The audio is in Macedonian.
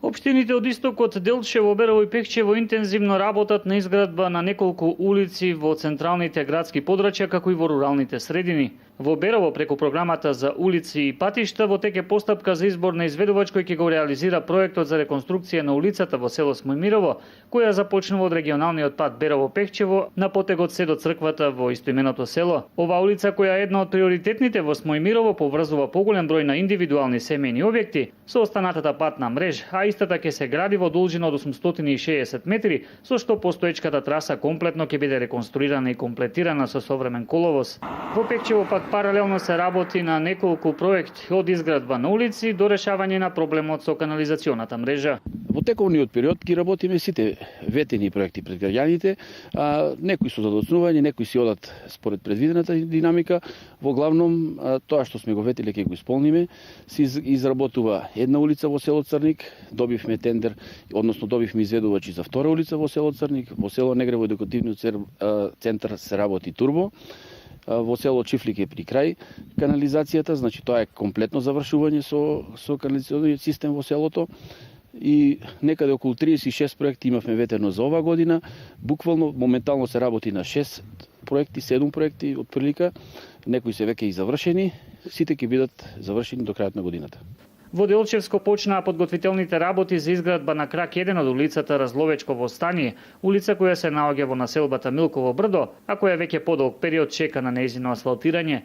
Општините од истокот Делчево, Берово и Пехчево интензивно работат на изградба на неколку улици во централните градски подрачја, како и во руралните средини. Во Берово, преку програмата за улици и патишта, во теке постапка за избор на изведувач кој ќе го реализира проектот за реконструкција на улицата во село Смојмирово, која започнува од регионалниот пат Берово-Пехчево на потегот се до црквата во истоименото село. Оваа улица, која е една од приоритетните во Смојмирово, поврзува поголем број на индивидуални семејни објекти со останатата патна мрежа, а истата ќе се гради во должина од 860 метри, со што постоечката траса комплетно ќе биде реконструирана и комплетирана со современ коловоз. Во Пехчево пак паралелно се работи на неколку проекти од изградба на улици до решавање на проблемот со канализационата мрежа. Во тековниот период ги работиме сите ветени проекти пред граѓаните, некои со задоцнување, некои си одат според предвидената динамика. Во главном тоа што сме го ветиле ќе го исполниме. Се изработува една улица во село Црник, добивме тендер, односно добивме изведувачи за втора улица во село Црник, во село Негрево едукативниот центар се работи турбо. Во село Чифлик е при крај канализацијата, значи тоа е комплетно завршување со канализациониот систем во селото. И некаде околу 36 проекти имавме ветено за оваа година. Буквално моментално се работи на 6 проекти, 7 проекти од прилика. Некои се веќе и завршени, сите ќе бидат завршени до крајот на годината. Во Делчевско почнаа подготвителните работи за изградба на крак 1 од улицата Разловечково стание, улица која се наоѓа во населбата Милково брдо, а која веќе подолг период чека на нејзино асфалтирање.